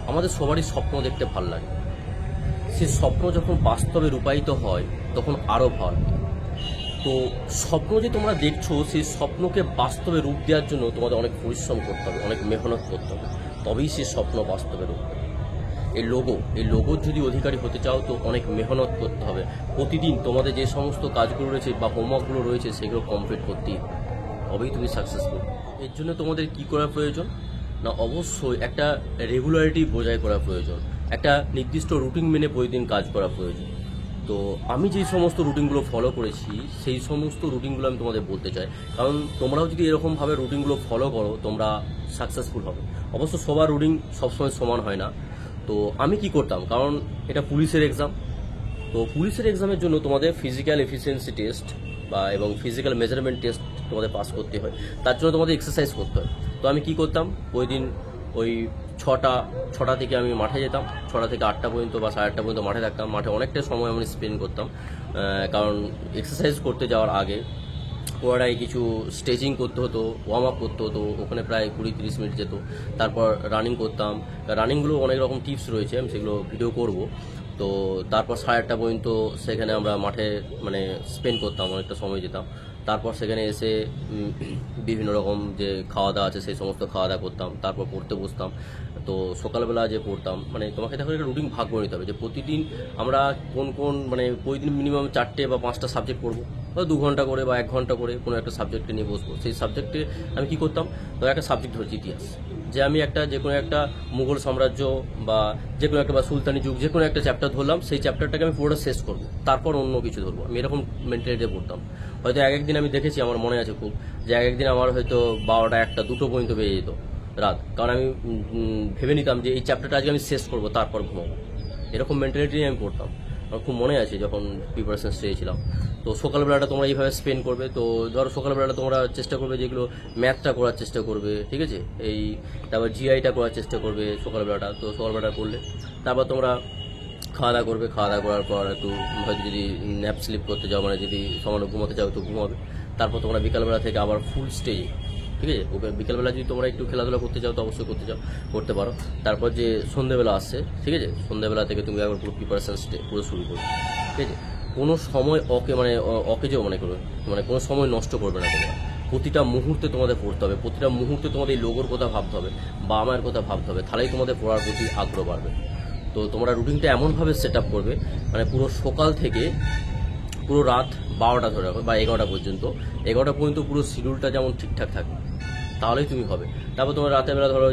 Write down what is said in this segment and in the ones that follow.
আমাদের সবারই স্বপ্ন দেখতে ভালো লাগে, সেই স্বপ্ন যখন বাস্তবে রূপায়িত হয় তখন আরও ভালো লাগে। তো স্বপ্ন যে তোমরা দেখছো, সেই স্বপ্নকে বাস্তবে রূপ দেওয়ার জন্য তোমাদের অনেক পরিশ্রম করতে হবে, অনেক মেহনত করতে হবে, তবেই সেই স্বপ্ন বাস্তবে রূপ দেবে। এই লোগোর যদি অধিকারী হতে চাও তো অনেক মেহনত করতে হবে। প্রতিদিন তোমাদের যে সমস্ত কাজগুলো রয়েছে বা হোমওয়ার্কগুলো রয়েছে সেগুলো কমপ্লিট করতেই হবে, তবেই তুমি সাকসেসফুল। এর জন্য তোমাদের কি করা প্রয়োজন না, অবশ্যই একটা রেগুলারিটি বজায় করা প্রয়োজন, একটা নির্দিষ্ট রুটিন মেনে প্রতিদিন কাজ করা প্রয়োজন। তো আমি যে সমস্ত রুটিনগুলো ফলো করেছি সেই সমস্ত রুটিনগুলো আমি তোমাদের বলতে চাই, কারণ তোমরাও যদি এরকমভাবে রুটিনগুলো ফলো করো তোমরা সাকসেসফুল হবে। অবশ্য সবার রুটিন সবসময় সমান হয় না। তো আমি কি করতাম, কারণ এটা পুলিশের এক্সাম, তো পুলিশের এক্সামের জন্য তোমাদের ফিজিক্যাল এফিসিয়েন্সি টেস্ট এবং ফিজিক্যাল মেজারমেন্ট টেস্ট তোমাদের পাস করতে হয়, তার জন্য তোমাদের এক্সারসাইজ করতে হয়। তো আমি কি করতাম, ওই দিন ওই ছটা থেকে আমি মাঠে যেতাম, 6টা থেকে 8টা পর্যন্ত বা 8:30 পর্যন্ত মাঠে থাকতাম। মাঠে অনেকটা সময় আমি স্পেন্ড করতাম, কারণ এক্সারসাইজ করতে যাওয়ার আগে পুরোটাই কিছু স্ট্রেচিং করতে হতো, ওয়ার্ম আপ করতে হতো, ওখানে প্রায় 20-30 মিনিট যেত। তারপর রানিং করতাম, রানিংগুলো অনেক রকম টিপস রয়েছে, আমি সেগুলো ভিডিও করব। তো তারপর 8:30 পর্যন্ত সেখানে আমরা মাঠে স্পেন্ড করতাম, অনেকটা সময় যেতাম। তারপর সেখানে এসে বিভিন্ন রকম যে খাওয়া দাওয়া আছে সেই সমস্ত খাওয়া দাওয়া করতাম, তারপর পড়তে বসতাম। তো সকালবেলা যে পড়তাম, তোমাকে তখন একটা রুটিন ভাগ করে নিতে হবে যে প্রতিদিন আমরা কোন কোন প্রতিদিন মিনিমাম 4টে বা 5টা সাবজেক্ট পড়বো, বা 2 ঘন্টা করে বা 1 ঘন্টা করে কোনো একটা সাবজেক্টকে নিয়ে বসবো। সেই সাবজেক্টে আমি কি করতাম, তো একটা সাবজেক্ট ধরেছি ইতিহাস, যে আমি যে কোনো একটা মুঘল সাম্রাজ্য বা যে কোনো একটা বা সুলতানি যুগ যে কোনো একটা চ্যাপ্টার ধরলাম, সেই চ্যাপ্টারটাকে আমি পুরোটা শেষ করবো, তারপর অন্য কিছু ধরবো। আমি এরকম মেন্টালিটি পড়তাম। হয়তো একদিন আমি দেখেছি, আমার মনে আছে খুব, যে একদিন আমার হয়তো 12টা 1টা 2টো পর্যন্ত বেজে যেত রাত, কারণ আমি ভেবে নিতাম যে এই চ্যাপ্টারটা আজকে আমি শেষ করবো, তারপর ঘুমাবো। এরকম মেন্টালিটি আমি পড়তাম, আমার খুব মনে আছে যখন প্রিপারেশন স্টেজেছিলাম। তো সকালবেলাটা তোমরা এইভাবে স্পেন্ড করবে। তো ধরো সকালবেলাটা তোমরা চেষ্টা করবে যেগুলো ম্যাথটা করার চেষ্টা করবে, ঠিক আছে, তারপর জিআইটা করার চেষ্টা করবে সকালবেলাটা। তো সকালবেলাটা করলে তারপর তোমরা খাওয়া দাওয়া করবে, খাওয়া দাওয়া করার পর একটু হয়তো যদি ন্যাপ স্লিপ করতে যাও, যদি সামান্য ঘুমাতে চাও তো ঘুমাবে। তারপর তোমরা বিকালবেলা থেকে আবার ফুল স্টেজে, ঠিক আছে, বিকালবেলা যদি তোমরা একটু খেলাধুলা করতে চাও তো অবশ্যই করতে পারো। তারপর যে সন্ধ্যেবেলা আসছে, ঠিক আছে, সন্ধ্যেবেলা থেকে তুমি একবার পুরো প্রিপারেশন পুরো শুরু করবে, ঠিক আছে। কোনো সময় অকেজও মনে করবে, কোনো সময় নষ্ট করবে না তোমরা। প্রতিটা মুহূর্তে তোমাদের পড়তে হবে, প্রতিটা মুহূর্তে তোমাদের এই লোগোর কথা ভাবতে হবে, বাবা মায়ের কথা ভাবতে হবে, তাহলেই তোমাদের পড়ার প্রতি আগ্রহ বাড়বে। তো তোমরা রুটিনটা এমনভাবে সেট আপ করবে, পুরো সকাল থেকে পুরো রাত 12টা ধরে রাখো বা 11টা পর্যন্ত, 11টা পর্যন্ত পুরো শিডিউলটা যেমন ঠিকঠাক থাকে, তাহলেই তুমি হবে। তারপর তোমার রাতের বেলা ধরো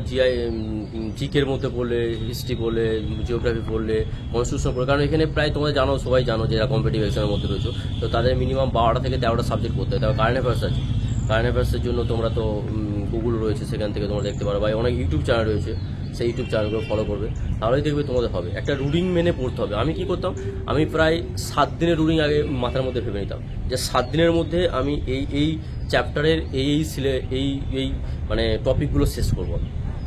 জিকের মধ্যে পড়লে, হিস্ট্রি পড়লে, জিওগ্রাফি পড়লে, কনস্টিটিউশন পড়লে, কারণ এখানে প্রায় তোমরা সবাই জানো যে এরা কম্পিটিটিভ এক্সামের মধ্যে রয়েছে, তো তাদের মিনিমাম 12টা থেকে 13টা সাবজেক্ট পড়তে হয়। তারপর কারেন্ট অ্যাফেয়ার্স আছে, কারেন্ট অ্যাফেয়ার্সের জন্য তোমরা তো গুগল রয়েছে, সেখান থেকে তোমরা দেখতে পারো, বা অনেক ইউটিউব চ্যানেল রয়েছে, সেই ইউটিউব চ্যানেলগুলো ফলো করবে, তাহলেই দেখবে তোমাদের হবে। একটা রুটিন মেনে পড়তে হবে। আমি কি করতাম, আমি প্রায় 7 দিনের রুটিন আগে মাথার মধ্যে ভেবে নিতাম যে 7 দিনের মধ্যে আমি এই চ্যাপ্টারের এই টপিকগুলো শেষ করবো।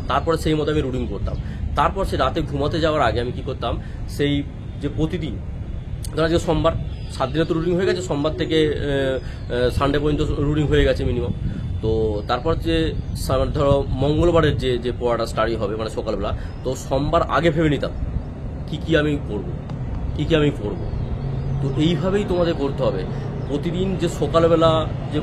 তারপরে সেই মতো আমি রুটিন করতাম। তারপর সে রাতে ঘুমাতে যাওয়ার আগে আমি কি করতাম, সেই যে প্রতিদিন ধরো আজকে সোমবার, 7 দিনে তো রুটিন হয়ে গেছে, সোমবার থেকে সানডে পর্যন্ত রুটিন হয়ে গেছে মিনিমাম। তো তারপর যে ধরো মঙ্গলবারের যে পড়াটা স্টাডি হবে সকালবেলা, তো সোমবার আগে ভেবে নিতাম কি আমি পড়বো। তো এইভাবেই তোমাদের করতে হবে। প্রতিদিন যে সকালবেলা যে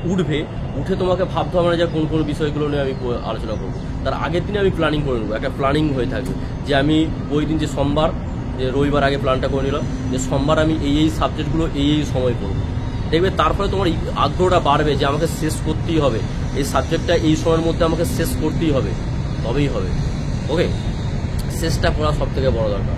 উঠে তোমাকে ভাবতে হবে না যে কোন কোন বিষয়গুলো নিয়ে আমি আলোচনা করবো, তার আগের দিনে আমি প্ল্যানিং করে নেবো, একটা প্ল্যানিং হয়ে থাকবে যে আমি ওই দিন যে সোমবার, যে রবিবার আগে প্ল্যানটা করে নিলাম যে সোমবার আমি এই সাবজেক্টগুলো এই সময় পড়বো। দেখবে তারপরে তোমার আগ্রহটা বাড়বে যে আমাকে শেষ করতেই হবে, এই সাবজেক্টটা এই সময়ের মধ্যে আমাকে শেষ করতেই হবে, তবেই হবে। ওকে, শেষটা করা সব থেকে বড় দরকার।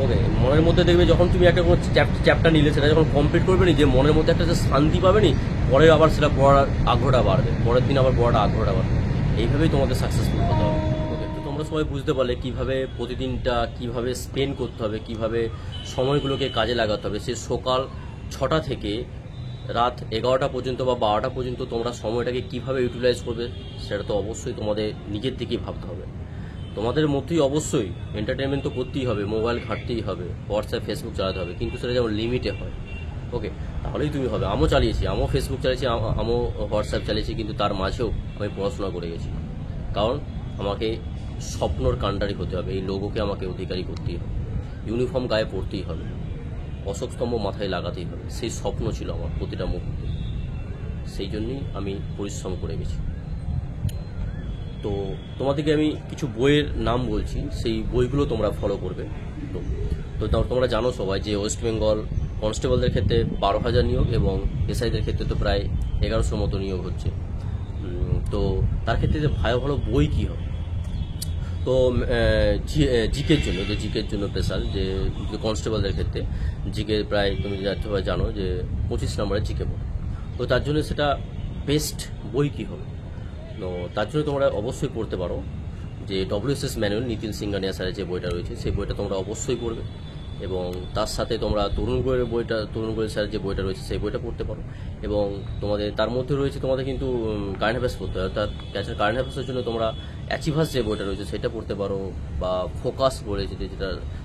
ওকে, মনের মধ্যে দেখবে যখন তুমি একটা কোনো চ্যাপ্টার নিলে সেটা যখন কমপ্লিট করবে নি, যে মনের মধ্যে একটা যে শান্তি পাবে নি, পরে আবার সেটা পড়ার আগ্রহটা বাড়বে, পরের দিন আবার পড়াটা আগ্রহটা বাড়বে। এইভাবেই তোমাকে সাকসেসফুল হতে হবে। ওকে, তো তোমরা সবাই বুঝতে পারলে কীভাবে প্রতিদিনটা কীভাবে স্পেন্ড করতে হবে, কীভাবে সময়গুলোকে কাজে লাগাতে হবে। সে সকাল 6টা থেকে রাত 11টা পর্যন্ত বা 12টা পর্যন্ত তোমরা সময়টাকে কীভাবে ইউটিলাইজ করবে, সেটা তো অবশ্যই তোমাদের নিজের থেকেই ভাবতে হবে। তোমাদের মধ্যেই অবশ্যই এন্টারটেনমেন্ট তো করতেই হবে, মোবাইল ঘাঁটতেই হবে, হোয়াটসঅ্যাপ ফেসবুক চালাতে হবে, কিন্তু সেটা যেমন লিমিটে হয়। ওকে, তাহলেই তুমি হবে। আমিও চালিয়েছি, আমিও ফেসবুক চালিয়েছি, আমিও হোয়াটসঅ্যাপ চালিয়েছি, কিন্তু তার মাঝেও আমি পড়াশোনা করে গেছি, কারণ আমাকে স্বপ্নর কাণ্ডারি হতে হবে, এই লোগোকে আমাকে অধিকারী করতেই হবে, ইউনিফর্ম গায়ে পরতেই হবে, অশোক স্তম্ভ মাথায় লাগাতেই হবে। সেই স্বপ্ন ছিল আমার প্রতিটা মুহূর্তে, সেই জন্যই আমি পরিশ্রম করে গেছি। তো তোমাদেরকে আমি কিছু বইয়ের নাম বলছি, সেই বইগুলো তোমরা ফলো করবে। তো তোমরা জানো সবাই যে ওয়েস্ট বেঙ্গল কনস্টেবলদের ক্ষেত্রে 12,000 নিয়োগ এবং এসআইদের ক্ষেত্রে তো প্রায় 1100 মতো নিয়োগ হচ্ছে। তো তার ক্ষেত্রে যে ভালো বই কী হবে, তো জিকের জন্য, যে জিকের জন্য স্পেশাল যে কনস্টেবলদের ক্ষেত্রে জিকে প্রায় তুমি জানো যে 25 নম্বরের জিকে বই। তো তার জন্য সেটা বেস্ট বই কী হবে, তো তার জন্য তোমরা অবশ্যই পড়তে পারো যে WSS ম্যানুয়াল, নিতিন সিংহানিয়া স্যারের যে বইটা রয়েছে সেই বইটা তোমরা অবশ্যই পড়বে। এবং তার সাথে তোমরা তরুণ গোয়েলের বইটা, তরুণ গোয়েল স্যারের যে বইটা রয়েছে সেই বইটা পড়তে পারো। এবং তোমাদের তার মধ্যে রয়েছে তোমাদের কিন্তু কারেন্ট অ্যাফেয়ার্স পড়তে হয়, অর্থাৎ কারেন্ট অ্যাফেয়ার্সের জন্য তোমরা অ্যাচিভার্স যে বইটা রয়েছে সেটা পড়তে পারো, বা ফোকাস রয়েছে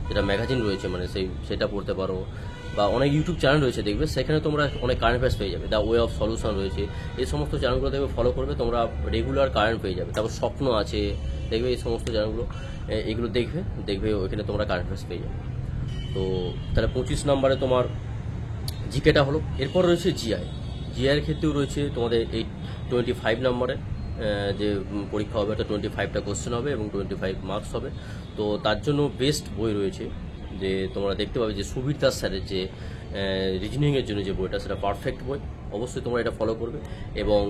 যেটা ম্যাগাজিন রয়েছে মানে সেটা পড়তে পারো, বা অনেক ইউটিউব চ্যানেল রয়েছে দেখবে, সেখানে তোমরা অনেক কারেন্ট অ্যাফেয়ার্স পেয়ে যাবে। দ্য ওয়ে অফ সলিউশন রয়েছে, এই সমস্ত চ্যানেলগুলো দেখবে ফলো করবে, তোমরা রেগুলার কারেন্ট পেয়ে যাবে। তারপর স্বপ্ন আছে দেখবে, এই সমস্ত চ্যানেলগুলো এগুলো দেখবে ওইখানে তোমরা কারেন্ট অ্যাফেয়ার্স পেয়ে যাবে। তো তাহলে 25 নম্বরে তোমার জিকেটা হলো। এরপর রয়েছে জিআইয়ের ক্ষেত্রেও রয়েছে তোমাদের এই 25 নম্বরে যে পরীক্ষা হবে, ওটা 25টা কোশ্চেন হবে এবং 25 মার্কস হবে। তো তার জন্য বেস্ট বই রয়েছে, যে তোমরা দেখতে পাবে যে সুবীর দাস স্যারের যে রিজনিংয়ের জন্য যে বইটা, সেটা পারফেক্ট বই, অবশ্যই তোমরা এটা ফলো করবে। এবং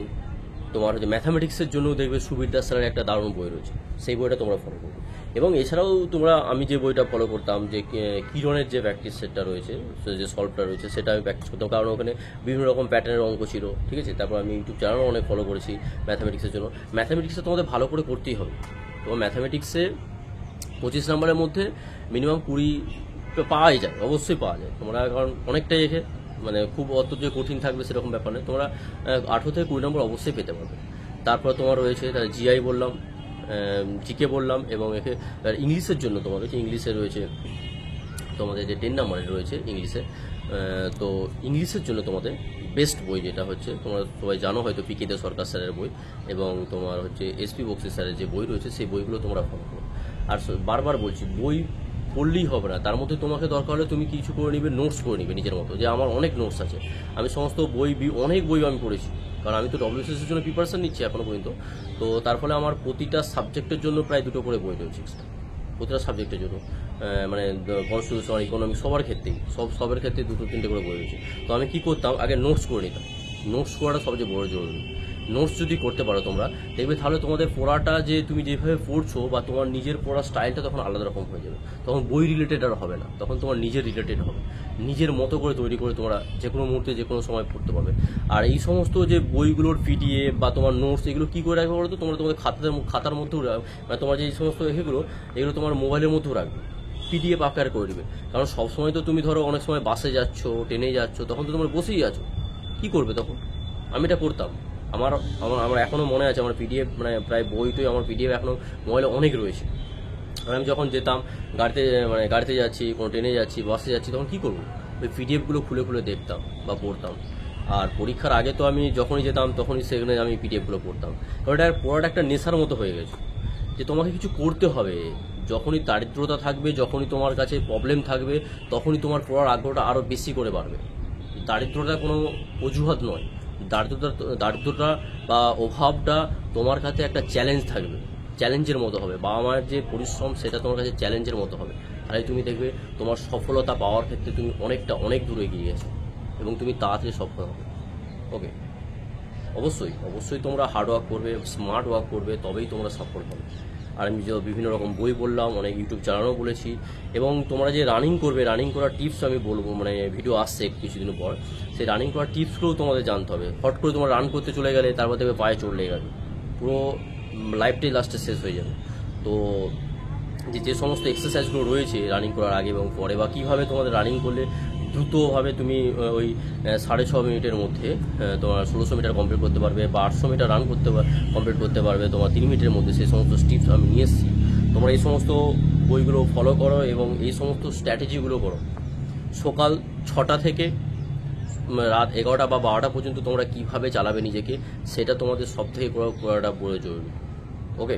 তোমার হচ্ছে ম্যাথামেটিক্সের জন্য দেখবে সুবীর দাস স্যারের একটা দারুণ বই রয়েছে, সেই বইটা তোমরা ফলো করবে। এবং এছাড়াও আমি যে বইটা ফলো করতাম, যে কিরণের যে প্র্যাকটিস সেটটা রয়েছে, যে সলভটা রয়েছে, সেটা আমি প্র্যাকটিস করতাম, কারণ ওখানে বিভিন্ন রকম প্যাটার্নের অঙ্ক ছিল, ঠিক আছে। তারপর আমি ইউটিউব চ্যানেলও অনেক ফলো করেছি ম্যাথামেটিক্সের জন্য। ম্যাথামেটিক্সে তোমাদের ভালো করে করতেই হবে। তোমার ম্যাথামেটিক্সে 25 নম্বরের মধ্যে মিনিমাম 20 পাওয়াই যায়, অবশ্যই পাওয়া যায়। তোমরা কারণ অনেকটাই এখে মানে খুব অত যে কঠিন থাকবে সেরকম ব্যাপার নেই, তোমরা 18 থেকে 20 নম্বর অবশ্যই পেতে পারবে। তারপর তোমার রয়েছে জিআই বললাম, জিকে বললাম, এবং একে ইংলিশের জন্য তোমার রয়েছে, ইংলিশে রয়েছে তোমাদের যে 10 নম্বরের রয়েছে ইংলিশে। তো ইংলিশের জন্য তোমাদের বেস্ট বই যেটা হচ্ছে, তোমরা সবাই জানো হয়তো পিকে দে সরকার স্যারের বই, এবং তোমার হচ্ছে এসপি বক্সি স্যারের যে বই রয়েছে সেই বইগুলো তোমরা ফলো করো। আর বারবার বলছি, বই পড়লেই হবে না, তার মধ্যে তোমাকে দরকার হলে তুমি কিছু করে নিবে, নোটস করে নিবে নিজের মতো। যে আমার অনেক নোটস আছে, আমি সমস্ত অনেক বই আমি পড়েছি, কারণ আমি তো WSS এর জন্য প্রিপারেশন নিচ্ছি এখনো পর্যন্ত। তো তার ফলে আমার প্রতিটা সাবজেক্টের জন্য প্রায় 2টো করে বই রয়েছে, প্রতিটা সাবজেক্টের জন্য, মানে কনস্টিটিউশন, ইকোনমিক্স, সবার ক্ষেত্রেই সবের ক্ষেত্রে 2-3টে করে বই রয়েছে। তো আমি কি করতাম, আগে নোটস করে নিতাম। নোটস করাটা সবচেয়ে বড় জরুরি। নোটস যদি করতে পারো তোমরা, দেখবে তাহলে তোমাদের পড়াটা যে তুমি যেভাবে পড়ছো বা তোমার নিজের পড়ার স্টাইলটা তখন আলাদা রকম হয়ে যাবে। তখন বই রিলেটেড আর হবে না, তখন তোমার নিজের রিলেটেড হবে, নিজের মতো করে তৈরি করে তোমরা যে কোনো মুহূর্তে যে কোনো সময় পড়তে পারবে। আর এই সমস্ত যে বইগুলোর PDF বা তোমার নোটস, এগুলো কী করে রাখবে বলো তো, তোমরা তোমাদের খাতার মধ্যেও মানে তোমার যে এই সমস্ত এগুলো তোমার মোবাইলের মধ্যেও রাখবে, PDF আকার করে দিবে। কারণ সবসময় তো তুমি ধরো অনেক সময় বাসে যাচ্ছ, ট্রেনে যাচ্ছ, তখন তো তোমরা বসেই আছো, কী করবে তখন? আমি এটা করতাম। আমার এখনও মনে আছে, আমার PDF মানে প্রায় বইটই আমার PDF এখনও মোবাইলে অনেক রয়েছে। আর আমি যখন যেতাম গাড়িতে যাচ্ছি, কোনো ট্রেনে যাচ্ছি, বাসে যাচ্ছি, তখন কী করবো, ওই PDFগুলো খুলে খুলে দেখতাম বা পড়তাম। আর পরীক্ষার আগে তো আমি যখনই যেতাম তখনই সেখানে আমি PDFগুলো পড়তাম, কারণ এটা পড়াটা একটা নেশার মতো হয়ে গেছে, যে তোমাকে কিছু করতে হবে। যখনই দারিদ্রতা থাকবে, যখনই তোমার কাছে প্রবলেম থাকবে, তখনই তোমার পড়ার আগ্রহটা আরও বেশি করে বাড়বে। দারিদ্রতা কোনো অজুহাত নয়, দারিদ্রতা বা অভাবটা তোমার কাছে একটা চ্যালেঞ্জ থাকবে, চ্যালেঞ্জের মতো হবে। বাবা মায়ের যে পরিশ্রম সেটা তোমার কাছে চ্যালেঞ্জের মতো হবে, তাহলে তুমি দেখবে তোমার সফলতা পাওয়ার ক্ষেত্রে তুমি অনেক দূরে এগিয়ে গেছো এবং তুমি তাড়াতাড়ি সফল হবে। ওকে, অবশ্যই তোমরা হার্ড ওয়ার্ক করবে, স্মার্ট ওয়ার্ক করবে, তবেই তোমরা সফল হবে। আর আমি যে বিভিন্ন রকম বই বললাম, অনেক ইউটিউব চ্যানেলও বলেছি, এবং তোমরা যে রানিং করবে, রানিং করার টিপস আমি বলবো, মানে ভিডিও আসছে কিছুদিন পর, সেই রানিং করার টিপসগুলোও তোমাদের জানতে হবে। হট করে তোমরা রান করতে চলে গেলে তারপর দেখবে পায়ে চোট লেগে গেছে, পুরো লাইফটাই লাস্টে শেষ হয়ে যাবে। তো যে সমস্ত এক্সারসাইজগুলো রয়েছে রানিং করার আগে এবং পরে, বা কীভাবে তোমাদের রানিং করলে দ্রুতভাবে তুমি ওই 6.5 মিনিটের মধ্যে তোমার 1600 মিটার কমপ্লিট করতে পারবে, বা 800 মিটার রান কমপ্লিট করতে পারবে তোমার 3 মিনিটের মধ্যে, সেই সমস্ত টিপস আমি নিয়ে এসেছি। তোমরা এই সমস্ত বইগুলো ফলো করো এবং এই সমস্ত স্ট্র্যাটেজিগুলো করো। সকাল 6টা থেকে রাত 11টা বা 12টা পর্যন্ত তোমরা কীভাবে চালাবে নিজেকে, সেটা তোমাদের সব থেকে করাটা বড় জরুরি। ওকে।